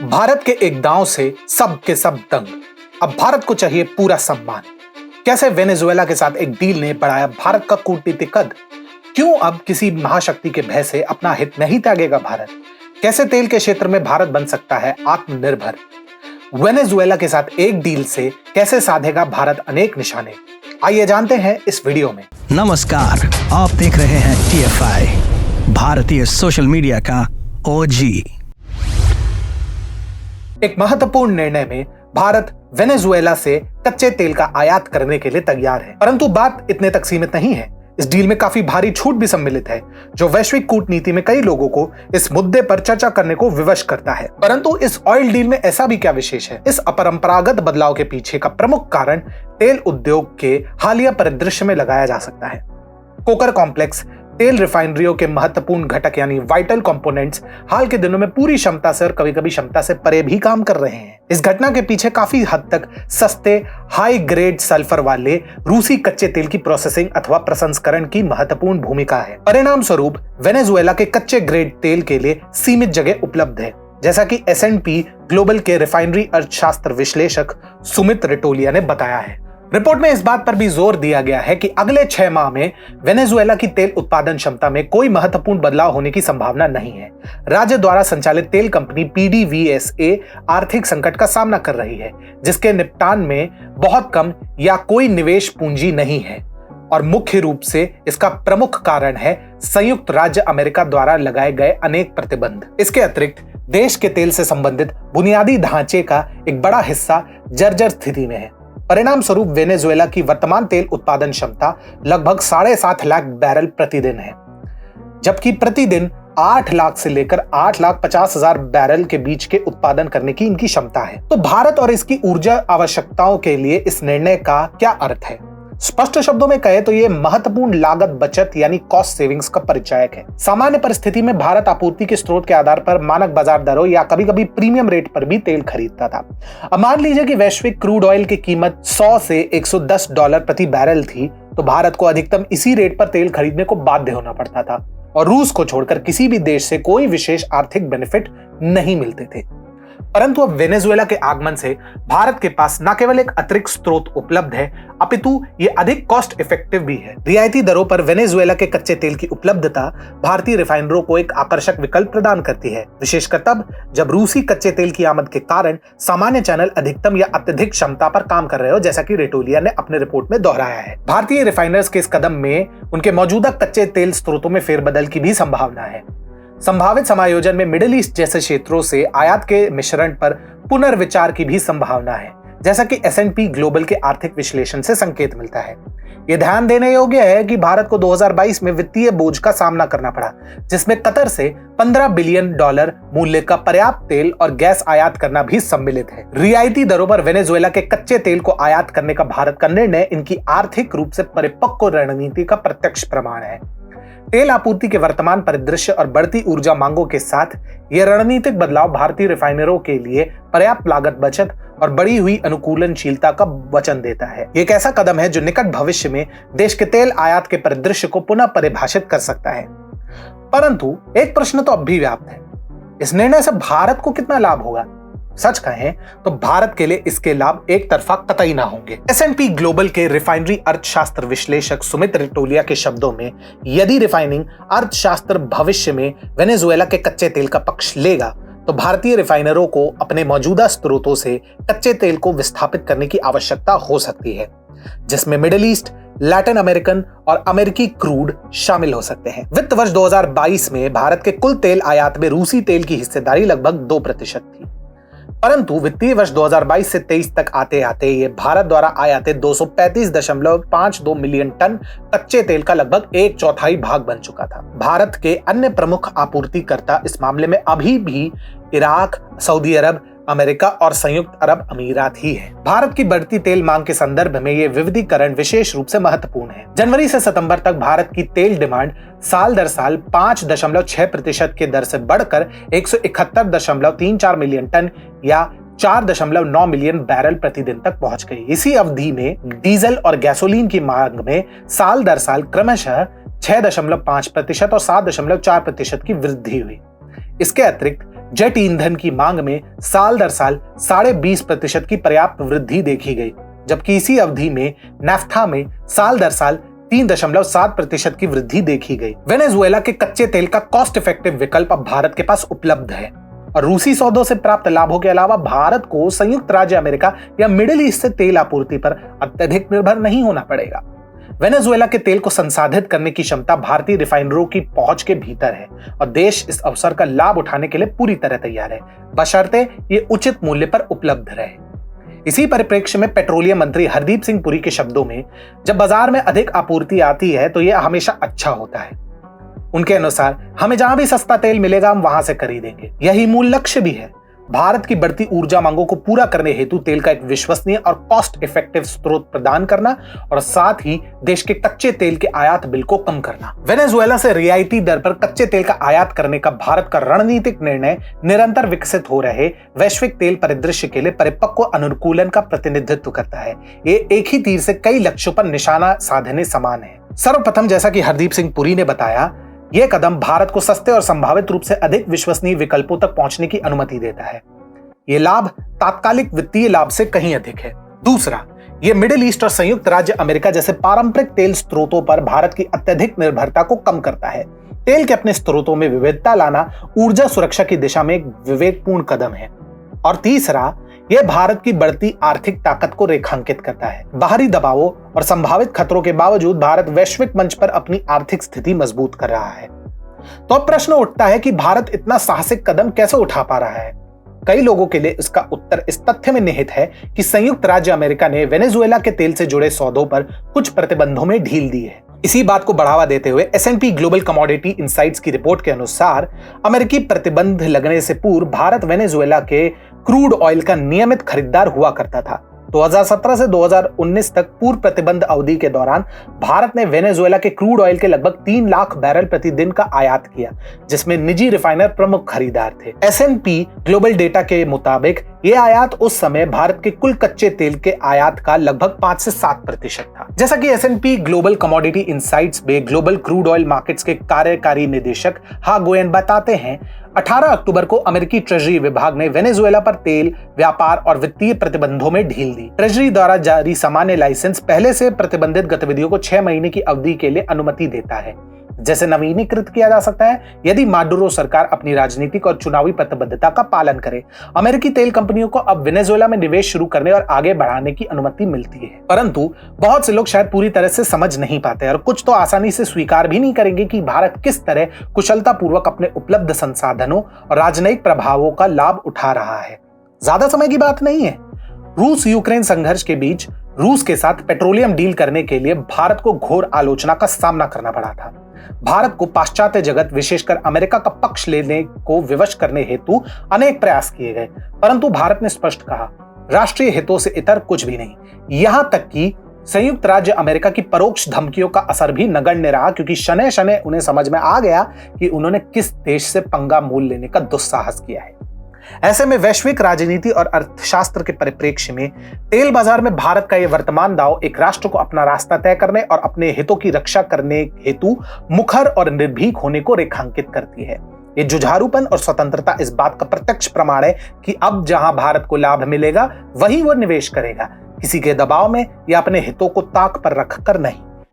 भारत के एक गांव से सब के सब दंग। अब भारत को चाहिए पूरा सम्मान। कैसे वेनेजुएला के साथ एक डील ने बढ़ाया भारत का कूटनीतिक कद? क्यों अब किसी महाशक्ति के भय से अपना हित नहीं त्यागेगा भारत? कैसे तेल के क्षेत्र में भारत बन सकता है आत्मनिर्भर? वेनेजुएला के साथ एक डील से कैसे साधेगा भारत अनेक निशाने? आइए जानते हैं इस वीडियो में। नमस्कार, आप देख रहे हैं TFI, भारतीय सोशल मीडिया का OG। एक महत्वपूर्ण निर्णय में भारत वेनेजुएला से कच्चे तेल का आयात करने के लिए तैयार है, परंतु बात इतने तक सीमित नहीं है। इस डील में काफी भारी छूट भी सम्मिलित है, जो वैश्विक कूटनीति में कई लोगों को इस मुद्दे पर चर्चा करने को विवश करता है। परंतु इस ऑयल डील में ऐसा भी क्या विशेष है? इस अपरंपरागत बदलाव के पीछे का प्रमुख कारण तेल उद्योग के हालिया परिदृश्य में लगाया जा सकता है। कोकर कॉम्प्लेक्स तेल रिफाइनरियों के महत्वपूर्ण घटक यानी वाइटल कंपोनेंट्स हाल के दिनों में पूरी क्षमता से और कभी-कभी क्षमता से परे भी काम कर रहे हैं। इस घटना के पीछे काफी हद तक सस्ते हाई ग्रेड सल्फर वाले रूसी कच्चे तेल की प्रोसेसिंग अथवा प्रसंस्करण की महत्वपूर्ण भूमिका है। परिणाम स्वरूप वेनेजुएला के कच्चे ग्रेड तेल के लिए सीमित जगह उपलब्ध है, जैसा कि S&P ग्लोबल के रिफाइनरी अर्थशास्त्र विश्लेषक सुमित रिटोलिया ने बताया है। रिपोर्ट में इस बात पर भी जोर दिया गया है कि अगले 6 माह में वेनेजुएला की तेल उत्पादन क्षमता में कोई महत्वपूर्ण बदलाव होने की संभावना नहीं है। राज्य द्वारा संचालित तेल कंपनी PDVSA आर्थिक संकट का सामना कर रही है, जिसके निपटान में बहुत कम या कोई निवेश पूंजी नहीं है, और मुख्य रूप से इसका प्रमुख कारण है संयुक्त राज्य अमेरिका द्वारा लगाए गए अनेक प्रतिबंध। इसके अतिरिक्त देश के तेल से संबंधित बुनियादी ढांचे का एक बड़ा हिस्सा जर्जर स्थिति में है। परिणाम स्वरूप वेनेजुएला की वर्तमान तेल उत्पादन क्षमता लगभग 7.5 लाख बैरल प्रतिदिन है, जबकि प्रतिदिन 8 लाख से लेकर 8,50,000 बैरल के बीच के उत्पादन करने की इनकी क्षमता है। तो भारत और इसकी ऊर्जा आवश्यकताओं के लिए इस निर्णय का क्या अर्थ है? स्पष्ट शब्दों में कहे तो यह महत्वपूर्ण लागत बचत यानी कॉस्ट सेविंग्स का परिचायक है। सामान्य परिस्थिति में भारत आपूर्ति के स्रोत के आधार पर मानक बाजार दरों या कभी-कभी प्रीमियम रेट पर भी तेल खरीदता था। अब मान लीजिए कि वैश्विक क्रूड ऑयल की कीमत $100 से $110 प्रति बैरल थी, तो भारत को अधिकतम इसी रेट पर तेल खरीदने को बाध्य होना पड़ता था, और रूस को छोड़कर किसी भी देश से कोई विशेष आर्थिक बेनिफिट नहीं मिलते थे। परंतु अब वेनेजुएला के आगमन से भारत के पास न केवल एक अतिरिक्त स्रोत उपलब्ध है, अपितु ये अधिक कॉस्ट इफेक्टिव भी है। रियायती दरों पर वेनेजुएला के कच्चे तेल की उपलब्धता भारतीय रिफाइनरों को एक आकर्षक विकल्प प्रदान करती है, विशेषकर तब जब रूसी कच्चे तेल की आमद के कारण सामान्य चैनल अधिकतम या अत्यधिक क्षमता पर काम कर रहे हो, जैसा कि रिटोलिया ने अपने रिपोर्ट में दोहराया है। भारतीय रिफाइनर्स के इस कदम में उनके मौजूदा कच्चे तेल स्रोतों में फेरबदल की भी संभावना है। संभावित समायोजन में मिडिल ईस्ट जैसे क्षेत्रों से आयात के मिश्रण पर पुनर्विचार की भी संभावना है, जैसा कि S&P ग्लोबल के आर्थिक विश्लेषण से संकेत मिलता है। यह ध्यान देने योग्य है कि भारत को 2022 में वित्तीय बोझ का सामना करना पड़ा, जिसमें कतर से $15 बिलियन मूल्य का पर्याप्त तेल और गैस आयात करना भी सम्मिलित है। रियायती दरों पर वेनेजुएला के कच्चे तेल को आयात करने का भारत का निर्णय इनकी आर्थिक रूप से परिपक्व रणनीति का प्रत्यक्ष प्रमाण है। तेल आपूर्ति के वर्तमान परिदृश्य और बढ़ती ऊर्जा मांगों के साथ यह रणनीतिक बदलाव भारतीय रिफाइनरों के लिए पर्याप्त लागत बचत और बढ़ी हुई अनुकूलनशीलता का वचन देता है। यह एक ऐसा कदम है जो निकट भविष्य में देश के तेल आयात के परिदृश्य को पुनः परिभाषित कर सकता है। परंतु एक प्रश्न तो अब भी व्याप्त है, इस निर्णय से भारत को कितना लाभ होगा? सच कहें तो भारत के लिए इसके लाभ एक तरफा कतई ना होंगे। S&P ग्लोबल के रिफाइनरी अर्थशास्त्र विश्लेषक सुमित रिटोलिया के शब्दों में, यदि रिफाइनिंग अर्थशास्त्र भविष्य में वेनेजुएला के कच्चे तेल का पक्ष लेगा, तो भारतीय रिफाइनरों को अपने मौजूदा स्रोतों से कच्चे तेल को विस्थापित करने की आवश्यकता हो सकती है, जिसमें मिडिल ईस्ट, लैटिन अमेरिकन और अमेरिकी क्रूड शामिल हो सकते हैं। वित्त वर्ष 2022 में भारत के कुल तेल आयात में रूसी तेल की हिस्सेदारी लगभग 2% थी, परंतु वित्तीय वर्ष 2022 से 23 तक आते आते ये भारत द्वारा आयातित 235.52 मिलियन टन कच्चे तेल का लगभग 1/4 भाग बन चुका था। भारत के अन्य प्रमुख आपूर्तिकर्ता इस मामले में अभी भी इराक, सऊदी अरब, अमेरिका और संयुक्त अरब अमीरात ही है। भारत की बढ़ती तेल मांग के संदर्भ में यह विविधीकरण विशेष रूप से महत्वपूर्ण है। जनवरी से सितंबर तक भारत की तेल डिमांड साल दर साल 5.6% के दर से बढ़कर 171.34 मिलियन टन या 4.9 मिलियन बैरल प्रतिदिन तक पहुंच गई। इसी अवधि में डीजल और गैसोलीन की मांग में साल दर साल क्रमशः 6.5% और 7.4% की वृद्धि हुई। इसके अतिरिक्त जेट ईंधन की मांग में साल दर साल 20.5% की पर्याप्त वृद्धि देखी गई, जबकि इसी अवधि में नाफ्था में साल दर साल 3.7% की वृद्धि देखी गई। वेनेजुएला के कच्चे तेल का कॉस्ट इफेक्टिव विकल्प अब भारत के पास उपलब्ध है और रूसी सौदों से प्राप्त लाभों के अलावा भारत को संयुक्त राज्य अमेरिका या मिडिल ईस्ट से तेल आपूर्ति पर अत्यधिक निर्भर नहीं होना पड़ेगा। वेनेजुएला के तेल को संसाधित करने की क्षमता भारतीय रिफाइनरों की पहुंच के भीतर है और देश इस अवसर का लाभ उठाने के लिए पूरी तरह तैयार है, बशर्ते ये उचित मूल्य पर उपलब्ध रहे। इसी परिप्रेक्ष्य में पेट्रोलियम मंत्री हरदीप सिंह पुरी के शब्दों में, जब बाजार में अधिक आपूर्ति आती है तो यह हमेशा अच्छा होता है। उनके अनुसार हमें जहां भी सस्ता तेल मिलेगा हम वहां से खरीदेंगे। यही मूल लक्ष्य भी है। भारत की बढ़ती ऊर्जा मांगों को पूरा करने हेतु तेल का एक विश्वसनीय और कॉस्ट इफेक्टिव स्रोत प्रदान करना और साथ ही देश के कच्चे तेल के आयात बिल को कम करना। वेनेजुएला से रियायती दर पर कच्चे तेल का आयात करने का भारत का रणनीतिक निर्णय निरंतर विकसित हो रहे वैश्विक तेल परिदृश्य के लिए परिपक्व अनुकूलन का प्रतिनिधित्व करता है। ये एक ही तीर से कई लक्ष्यों पर निशाना साधने समान है। सर्वप्रथम, जैसा कि हरदीप सिंह पुरी ने बताया, यह कदम भारत को सस्ते और संभावित रूप से अधिक विश्वसनीय विकल्पों तक पहुंचने की अनुमति देता है। यह लाभ तात्कालिक वित्तीय लाभ से कहीं अधिक है। दूसरा, यह मिडिल ईस्ट और संयुक्त राज्य अमेरिका जैसे पारंपरिक तेल स्रोतों पर भारत की अत्यधिक निर्भरता को कम करता है। तेल के अपने स्रोतों में विविधता लाना ऊर्जा सुरक्षा की दिशा में एक विवेकपूर्ण कदम है। और तीसरा, यह भारत की बढ़ती आर्थिक ताकत को रेखांकित करता है। बाहरी दबावों और संभावित खतरों के बावजूद भारत वैश्विक मंच पर अपनी आर्थिक स्थिति मजबूत कर रहा है। तो अब प्रश्न उठता है कि भारत इतना साहसिक कदम कैसे उठा पा रहा है। कई लोगों के लिए इसका उत्तर इस तथ्य में निहित है कि संयुक्त राज्य अमेरिका ने वेनेजुएला के तेल से जुड़े सौदों पर कुछ प्रतिबंधों में ढील दी है। इसी बात को बढ़ावा देते हुए S&P ग्लोबल कमोडिटी इनसाइट्स की रिपोर्ट के अनुसार अमेरिकी प्रतिबंध लगने से पूर्व भारत वेनेजुएला के क्रूड ऑयल का नियमित खरीदार हुआ करता था। 2017 से 2019 तक पूर्व प्रतिबंध अवधि के दौरान भारत ने वेनेजुएला के क्रूड ऑयल के लगभग 3 लाख बैरल प्रतिदिन का आयात किया, जिसमें निजी रिफाइनर प्रमुख खरीदार थे। S&P ग्लोबल डेटा के मुताबिक यह आयात उस समय भारत के कुल कच्चे तेल के आयात का लगभग 5 से 7% था। जैसा कि S&P ग्लोबल कमोडिटी इनसाइट्स में ग्लोबल क्रूड ऑयल मार्केट्स के कार्यकारी निदेशक हा गोयन बताते हैं, 18 अक्टूबर को अमेरिकी ट्रेजरी विभाग ने वेनेजुएला पर तेल, व्यापार और वित्तीय प्रतिबंधों में ढील दी। ट्रेजरी द्वारा जारी सामान्य लाइसेंस पहले से प्रतिबंधित गतिविधियों को 6 महीने की अवधि के लिए अनुमति देता है, जैसे नवीनीकृत किया जा सकता है यदि माडुरो सरकार अपनी राजनीतिक और चुनावी प्रतिबद्धता का पालन करे। अमेरिकी तेल कंपनियों को अब वेनेजुएला में निवेश शुरू करने और आगे बढ़ाने की अनुमति मिलती है, परंतु बहुत से लोग शायद पूरी तरह से समझ नहीं पाते और कुछ तो आसानी से स्वीकार भी नहीं करेंगे कि भारत किस तरह कुशलता पूर्वक अपने उपलब्ध संसाधनों और राजनयिक प्रभावों का लाभ उठा रहा है। ज्यादा समय की बात नहीं है। रूस यूक्रेन संघर्ष के बीच रूस के साथ पेट्रोलियम डील करने के लिए भारत को घोर आलोचना का सामना करना पड़ा था। भारत को पाश्चात्य जगत, विशेषकर अमेरिका का पक्ष लेने को विवश करने हेतु अनेक प्रयास किए गए, परंतु भारत ने स्पष्ट कहा, राष्ट्रीय हितों से इतर कुछ भी नहीं। यहां तक कि संयुक्त राज्य अमेरिका की परोक्ष धमकियों का असर भी नगण्य रहा, क्योंकि शनै शनै उन्हें समझ में आ गया कि उन्होंने किस देश से पंगा मोल लेने का दुस्साहस किया है। ऐसे में वैश्विक राजनीति और अर्थशास्त्र के परिप्रेक्ष्य में तेल बाजार में भारत का यह वर्तमान दांव एक राष्ट्र को अपना रास्ता तय करने और अपने हितों की रक्षा करने हेतु मुखर और निर्भीक होने को रेखांकित करती है। ये जुझारूपन और स्वतंत्रता इस बात का प्रत्यक्ष प्रमाण है कि अब जहां भारत को लाभ मिलेगा वहीं वो निवेश करेगा, किसी के दबाव में या अपने हितों को ताक पर रखकर नहीं।